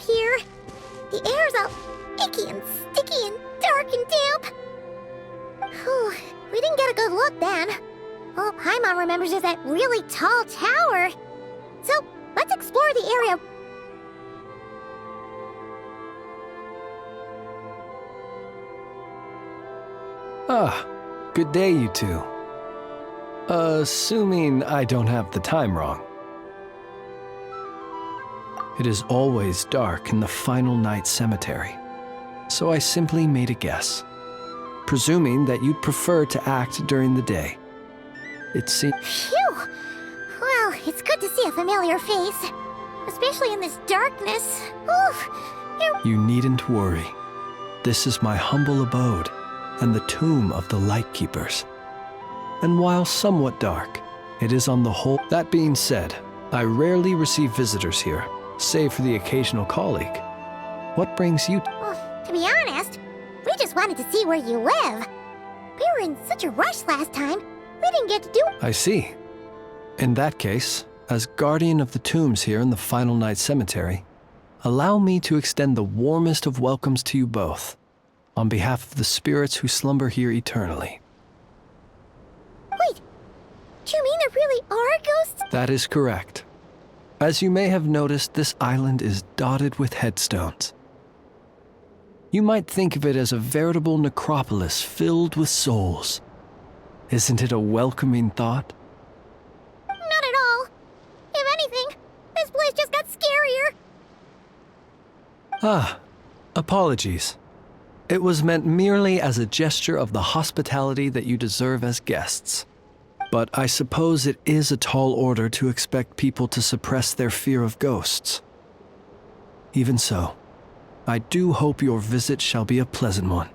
Here. The air's all icky and sticky and dark and damp. Whew, we didn't get a good look then. All Paimon remembers is that really tall tower. So, let's explore the area. Ah, good day, you two. Assuming I don't have the time wrong. It is always dark in the final night cemetery, so I simply made a guess, presuming that you'd prefer to act during the day. It seems... Phew! Well, it's good to see a familiar face, especially in this darkness. Oof! You needn't worry. This is my humble abode and the tomb of the Lightkeepers. And while somewhat dark, it is on the whole... That being said, I rarely receive visitors here, save for the occasional colleague. What brings you... Well, to be honest, we just wanted to see where you live. We were in such a rush last time, we didn't get to do... I see. In that case, as guardian of the tombs here in the Final Night Cemetery, allow me to extend the warmest of welcomes to you both, on behalf of the spirits who slumber here eternally. Wait, do you mean there really are ghosts? That is correct. As you may have noticed, this island is dotted with headstones. You might think of it as a veritable necropolis filled with souls. Isn't it a welcoming thought? Not at all. If anything, this place just got scarier. Ah, apologies. It was meant merely as a gesture of the hospitality that you deserve as guests. But I suppose it is a tall order to expect people to suppress their fear of ghosts. Even so, I do hope your visit shall be a pleasant one.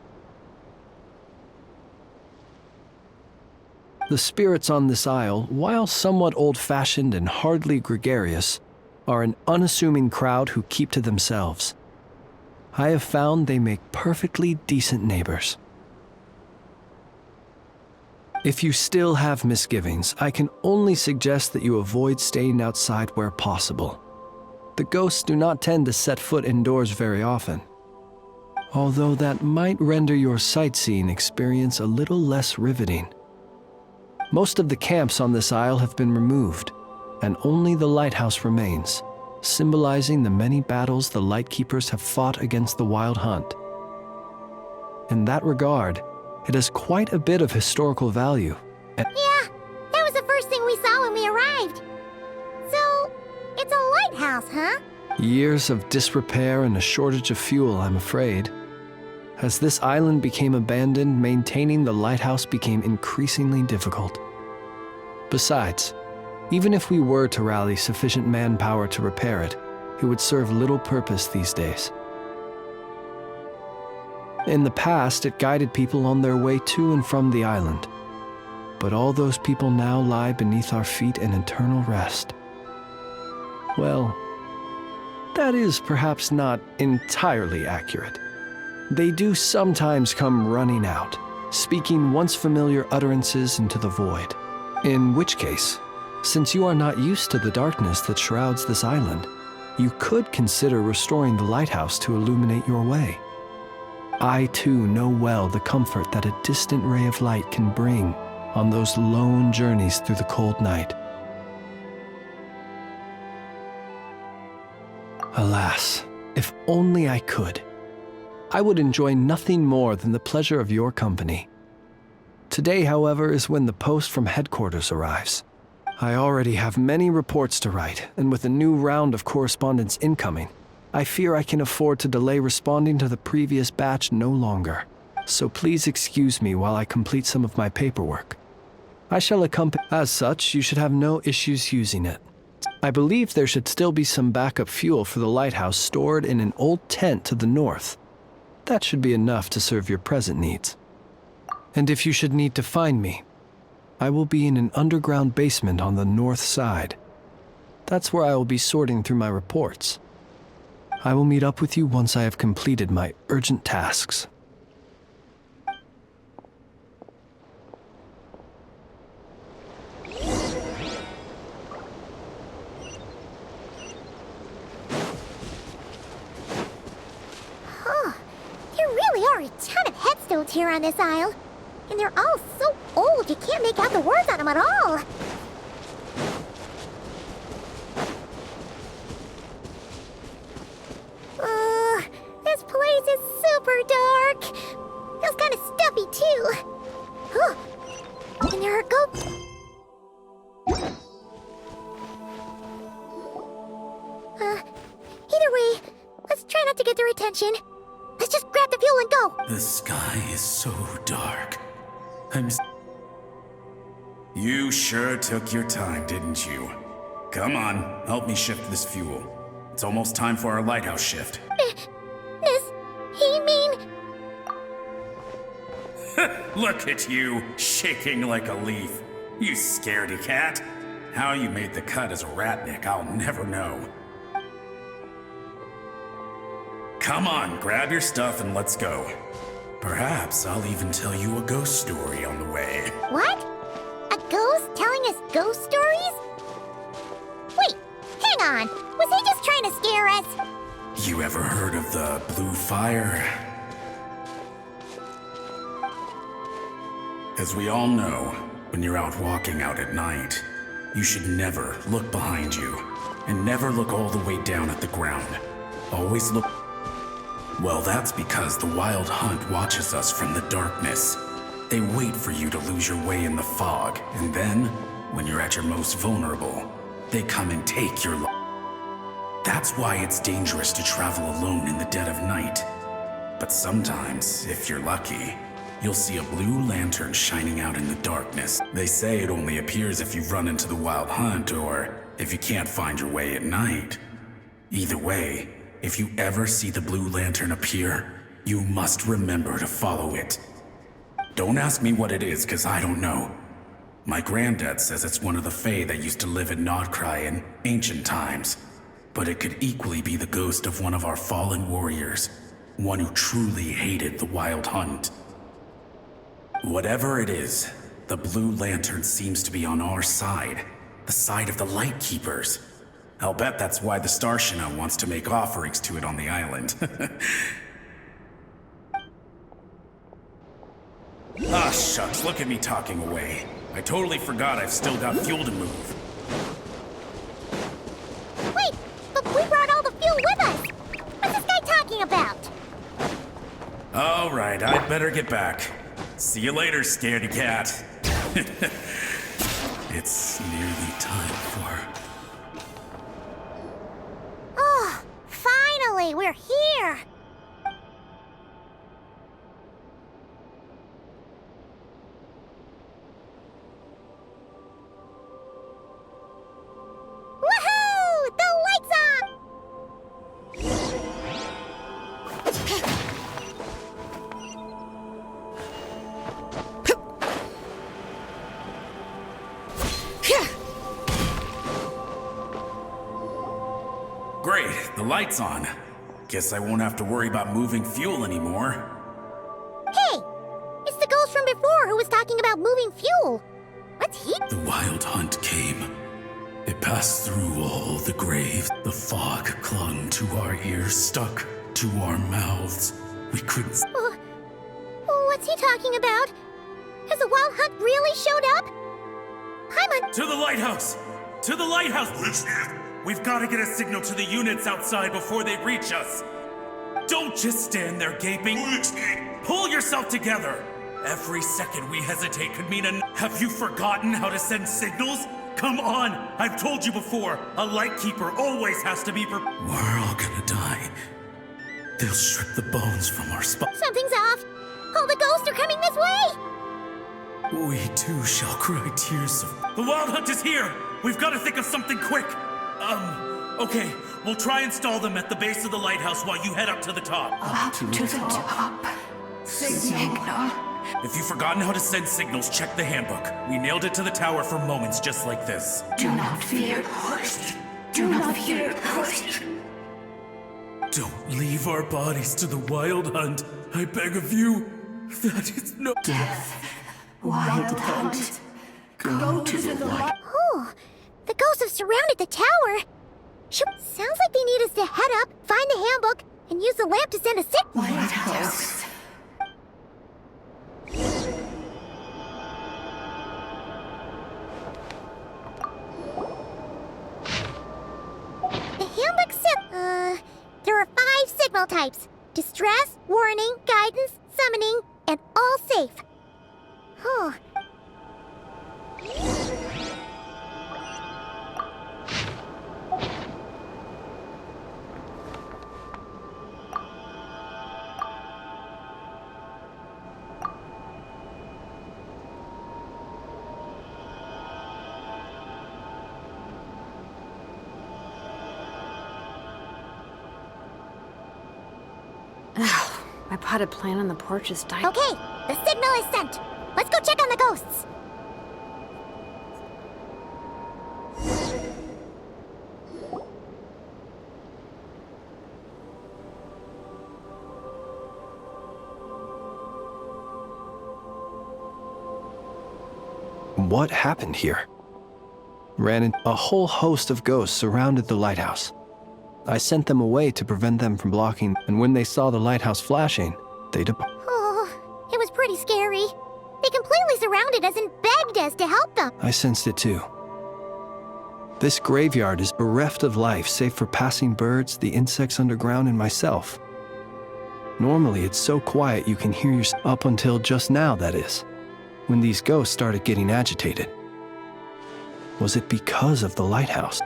The spirits on this isle, while somewhat old-fashioned and hardly gregarious, are an unassuming crowd who keep to themselves. I have found they make perfectly decent neighbors. If you still have misgivings, I can only suggest that you avoid staying outside where possible. The ghosts do not tend to set foot indoors very often, although that might render your sightseeing experience a little less riveting. Most of the camps on this isle have been removed, and only the lighthouse remains, symbolizing the many battles the Lightkeepers have fought against the Wild Hunt. In that regard, it has quite a bit of historical value. Yeah, that was the first thing we saw when we arrived. So, it's a lighthouse, huh? Years of disrepair and a shortage of fuel, I'm afraid. As this island became abandoned, maintaining the lighthouse became increasingly difficult. Besides, even if we were to rally sufficient manpower to repair it, it would serve little purpose these days. In the past, it guided people on their way to and from the island. But all those people now lie beneath our feet in eternal rest. Well, that is perhaps not entirely accurate. They do sometimes come running out, speaking once familiar utterances into the void. In which case, since you are not used to the darkness that shrouds this island, you could consider restoring the lighthouse to illuminate your way. I too know well the comfort that a distant ray of light can bring on those lone journeys through the cold night. Alas, if only I could. I would enjoy nothing more than the pleasure of your company. Today, however, is when the post from headquarters arrives. I already have many reports to write, and with a new round of correspondence incoming, I fear I can afford to delay responding to the previous batch no longer. So please excuse me while I complete some of my paperwork. I shall accompany. As such, you should have no issues using it. I believe there should still be some backup fuel for the lighthouse stored in an old tent to the north. That should be enough to serve your present needs. And if you should need to find me, I will be in an underground basement on the north side. That's where I will be sorting through my reports. I will meet up with you once I have completed my urgent tasks. There really are a ton of headstones here on this isle. And they're all so old you can't make out the words on them at all. This place is super dark. Feels kind of stuffy too. Huh. And there are ghosts. Either way, let's try not to get their attention. Let's just grab the fuel and go. The sky is so dark. You sure took your time, didn't you? Come on, help me shift this fuel. It's almost time for our lighthouse shift. Does he mean... Look at you, shaking like a leaf. You scaredy cat. How you made the cut as a ratnik, I'll never know. Come on, grab your stuff and let's go. Perhaps I'll even tell you a ghost story on the way. What? A ghost telling us ghost stories? Wait, hang on. Was he just trying to scare us? You ever heard of the blue fire? As we all know, when you're out walking out at night, you should never look behind you, and never look all the way down at the ground. Always look... Well, that's because the Wild Hunt watches us from the darkness. They wait for you to lose your way in the fog, and then, when you're at your most vulnerable, they come and take your life. That's why it's dangerous to travel alone in the dead of night. But sometimes, if you're lucky, you'll see a blue lantern shining out in the darkness. They say it only appears if you've run into the Wild Hunt or if you can't find your way at night. Either way, if you ever see the blue lantern appear, you must remember to follow it. Don't ask me what it is, cause I don't know. My granddad says it's one of the Fae that used to live in Nodcry in ancient times. But it could equally be the ghost of one of our fallen warriors, one who truly hated the Wild Hunt. Whatever it is, the blue lantern seems to be on our side, the side of the Light Keepers. I'll bet that's why the Starshina wants to make offerings to it on the island. Ah, shucks, look at me talking away. I totally forgot I've still got fuel to move. Wait, but we brought all the fuel with us. What's this guy talking about? All right, I'd better get back. See you later, scaredy cat. It's nearly time for... Oh, finally, we're here. Woohoo! The lights on! Great, the light's on. Guess I won't have to worry about moving fuel anymore. Hey, it's the ghost from before who was talking about moving fuel. What's he? The Wild Hunt came. It passed through all the graves. The fog clung to our ears, stuck to our mouths. We couldn't... What's he talking about? Has the Wild Hunt really showed up? I'm on... To the lighthouse! To the lighthouse! We've got to get a signal to the units outside before they reach us. Don't just stand there gaping. Pull yourself together. Every second we hesitate could mean a... Have you forgotten how to send signals? Come on! I've told you before, a light keeper always has to be We're all gonna die. They'll strip the bones from our spine. Something's off. All the ghosts are coming this way. We too shall cry tears of... The Wild Hunt is here! We've got to think of something quick! Okay. We'll try and stall them at the base of the lighthouse while you head up to the top. Up to the top. Signal If you've forgotten how to send signals, check the handbook. We nailed it to the tower for moments just like this. Do not fear, host. Do not fear, host. Don't leave our bodies to the wild hunt. I beg of you. That is no... Death. Wild hunt. Go to the light. Oh, the ghosts have surrounded the tower. Sounds like they need us to head up, find the handbook, and use the lamp to send a signal. Lighthouse. The handbook said, there are 5 signal types. Distress, warning, guidance, summoning, and all safe. Huh. My potted plant on the porch is dying. Okay, the signal is sent. Let's go check on the ghosts. What happened here? A whole host of ghosts surrounded the lighthouse. I sent them away to prevent them from blocking, and when they saw the lighthouse flashing, they departed. Oh, it was pretty scary. They completely surrounded us and begged us to help them. I sensed it too. This graveyard is bereft of life save for passing birds, the insects underground, and myself. Normally it's so quiet you can hear yourself, up until just now, that is, when these ghosts started getting agitated. Was it because of the lighthouse?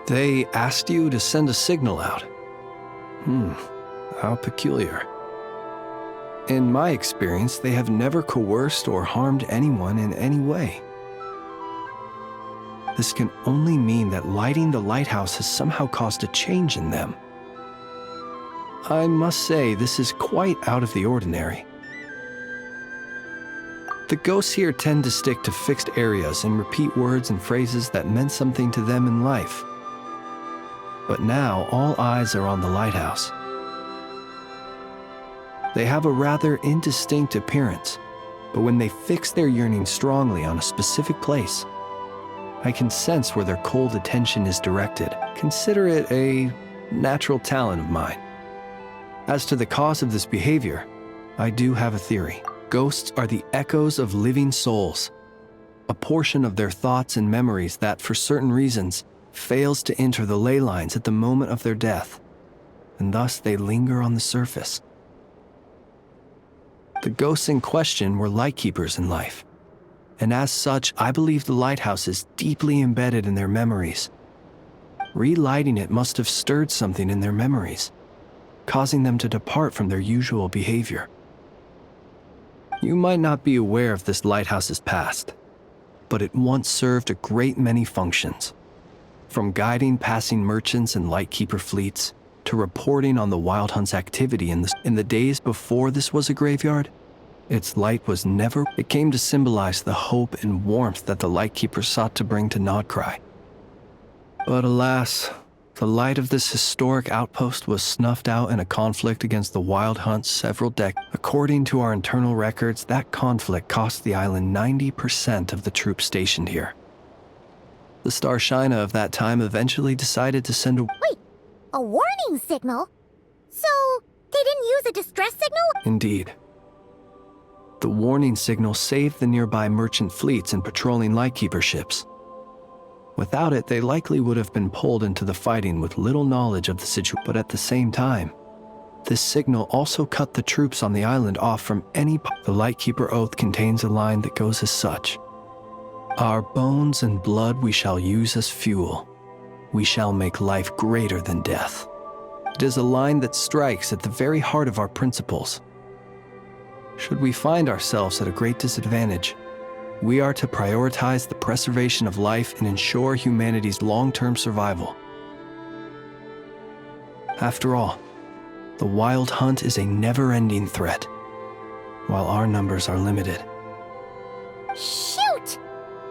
They asked you to send a signal out. How peculiar. In my experience, they have never coerced or harmed anyone in any way. This can only mean that lighting the lighthouse has somehow caused a change in them. I must say, this is quite out of the ordinary. The ghosts here tend to stick to fixed areas and repeat words and phrases that meant something to them in life. But now all eyes are on the lighthouse. They have a rather indistinct appearance, but when they fix their yearning strongly on a specific place, I can sense where their cold attention is directed. Consider it a natural talent of mine. As to the cause of this behavior, I do have a theory. Ghosts are the echoes of living souls, a portion of their thoughts and memories that, for certain reasons, fails to enter the ley lines at the moment of their death, and thus they linger on the surface. The ghosts in question were lightkeepers in life, and as such, I believe the lighthouse is deeply embedded in their memories. Relighting it must have stirred something in their memories, causing them to depart from their usual behavior. You might not be aware of this lighthouse's past, but it once served a great many functions. From guiding passing merchants and lightkeeper fleets, to reporting on the Wild Hunt's activity in the days before this was a graveyard, its light was never. It came to symbolize the hope and warmth that the lightkeeper sought to bring to Nodcry. But alas, the light of this historic outpost was snuffed out in a conflict against the Wild Hunt several decades. According to our internal records, that conflict cost the island 90% of the troops stationed here. The Starshina of that time eventually decided to send a... Wait, a warning signal? So, they didn't use a distress signal? Indeed. The warning signal saved the nearby merchant fleets and patrolling lightkeeper ships. Without it, they likely would have been pulled into the fighting with little knowledge of the situation. But at the same time, this signal also cut the troops on the island off from any... The Lightkeeper Oath contains a line that goes as such. Our bones and blood we shall use as fuel. We shall make life greater than death. It is a line that strikes at the very heart of our principles. Should we find ourselves at a great disadvantage, we are to prioritize the preservation of life and ensure humanity's long-term survival. After all, The Wild Hunt is a never-ending threat, while our numbers are limited. Shoot!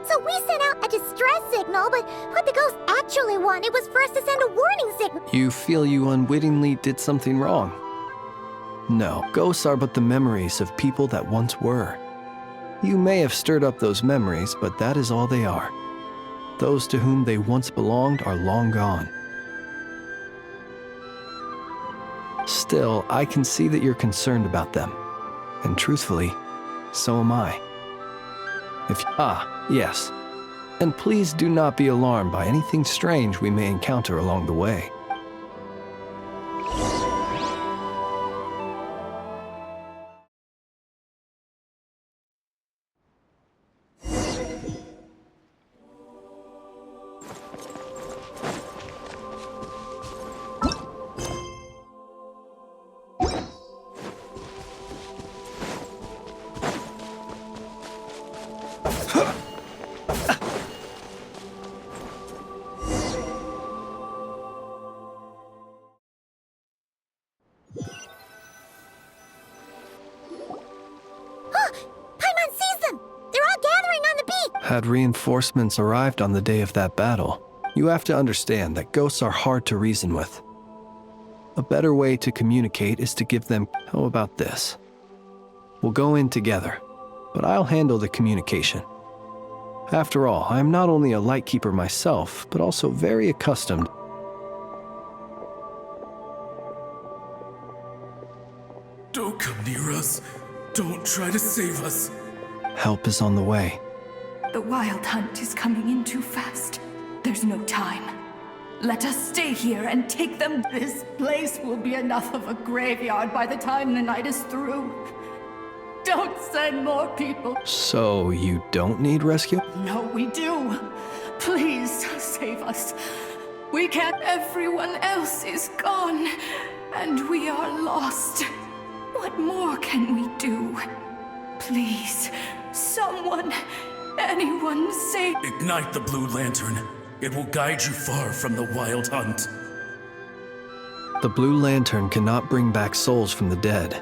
So we sent out a distress signal, but what the ghost actually wanted was for us to send a warning signal. You feel you unwittingly did something wrong? No, ghosts are but the memories of people that once were. You may have stirred up those memories, but that is all they are. Those to whom they once belonged are long gone. Still, I can see that you're concerned about them. And truthfully, so am I. Yes. And please do not be alarmed by anything strange we may encounter along the way. Paimon sees them! They're all gathering on the beach! Had reinforcements arrived on the day of that battle, you have to understand that ghosts are hard to reason with. A better way to communicate is to give them, how about this? We'll go in together, but I'll handle the communication. After all, I am not only a lightkeeper myself, but also very accustomed. Don't come near us. Don't try to save us. Help is on the way. The Wild Hunt is coming in too fast. There's no time. Let us stay here and take them. This place will be enough of a graveyard by the time the night is through. Don't send more people. So you don't need rescue? No, we do. Please save us. We can't. Everyone else is gone, and we are lost. What more can we do? Please, someone, anyone save. Ignite the blue lantern. It will guide you far from the Wild Hunt. The blue lantern cannot bring back souls from the dead.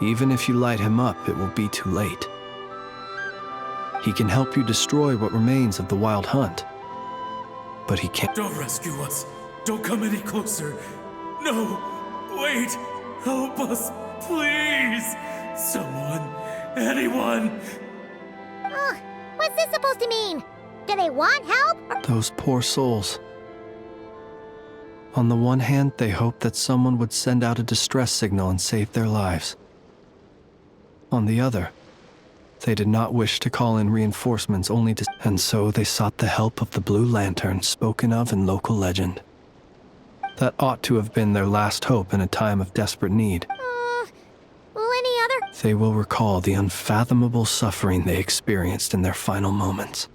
Even if you light him up, it will be too late. He can help you destroy what remains of the Wild Hunt, but he can't. Don't rescue us. Don't come any closer. No, wait. Help us, please. Someone, anyone. What's this supposed to mean? Do they want help? Those poor souls. On the one hand, they hoped that someone would send out a distress signal and save their lives. On the other, they did not wish to call in reinforcements only to... And so they sought the help of the Blue Lantern spoken of in local legend. That ought to have been their last hope in a time of desperate need. Will any other? They will recall the unfathomable suffering they experienced in their final moments.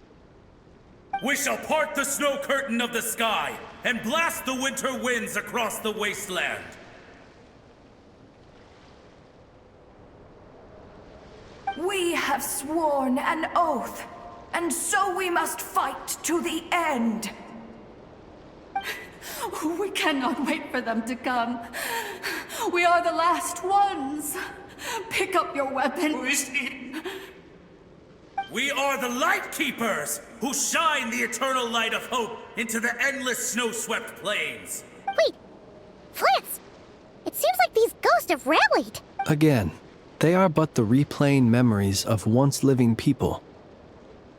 We shall part the snow curtain of the sky and blast the winter winds across the wasteland. We have sworn an oath, and so we must fight to the end. We cannot wait for them to come. We are the last ones. Pick up your weapon. We are the Light Keepers, who shine the eternal light of hope into the endless snow-swept plains. Wait, Flance! It seems like these ghosts have rallied. Again, they are but the replaying memories of once living people.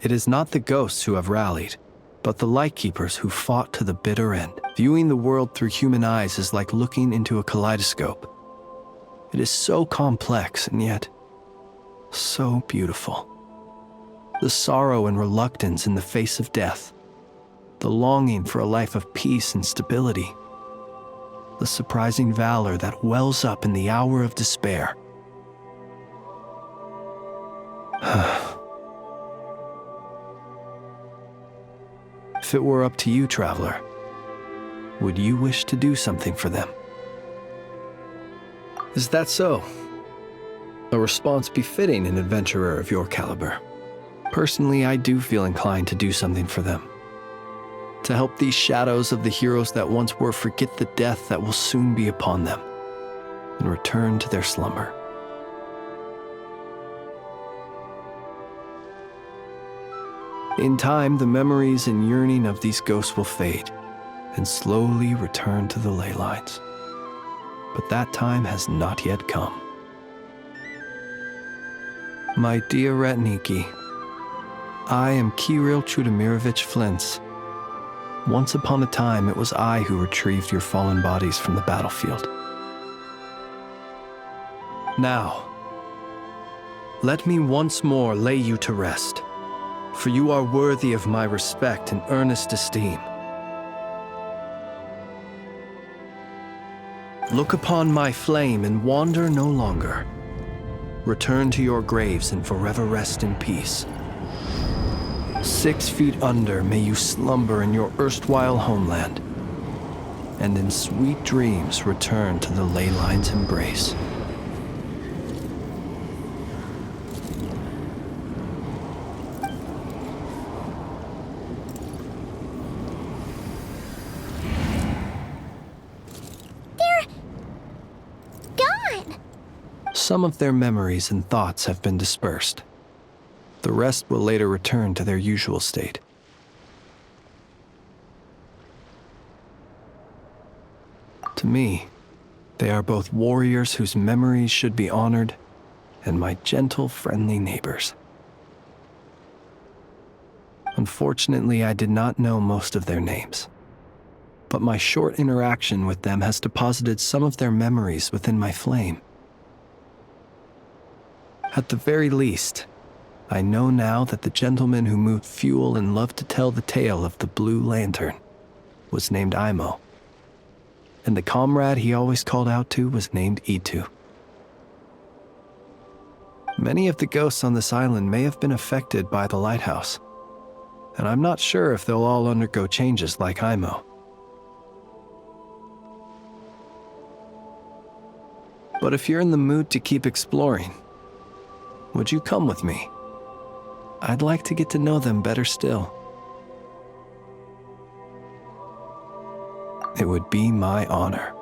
It is not the ghosts who have rallied, but the Lightkeepers who fought to the bitter end. Viewing the world through human eyes is like looking into a kaleidoscope. It is so complex and yet so beautiful. The sorrow and reluctance in the face of death, the longing for a life of peace and stability, the surprising valor that wells up in the hour of despair. If it were up to you, traveler, would you wish to do something for them? Is that so? A response befitting an adventurer of your caliber. Personally, I do feel inclined to do something for them. To help these shadows of the heroes that once were forget the death that will soon be upon them. and return to their slumber. In time, the memories and yearning of these ghosts will fade and slowly return to the ley lines. But that time has not yet come. My dear Ratniki, I am Kirill Chudamirovich Flintz. Once upon a time, it was I who retrieved your fallen bodies from the battlefield. Now, let me once more lay you to rest, for you are worthy of my respect and earnest esteem. Look upon my flame and wander no longer. Return to your graves and forever rest in peace. 6 feet under may you slumber in your erstwhile homeland, and in sweet dreams return to the ley line's embrace. Some of their memories and thoughts have been dispersed. The rest will later return to their usual state. To me, they are both warriors whose memories should be honored and my gentle, friendly neighbors. Unfortunately, I did not know most of their names, but my short interaction with them has deposited some of their memories within my flame. At the very least, I know now that the gentleman who moved fuel and loved to tell the tale of the Blue Lantern was named Imo, and the comrade he always called out to was named Itu. Many of the ghosts on this island may have been affected by the lighthouse, and I'm not sure if they'll all undergo changes like Imo. But if you're in the mood to keep exploring, would you come with me? I'd like to get to know them better still. It would be my honor.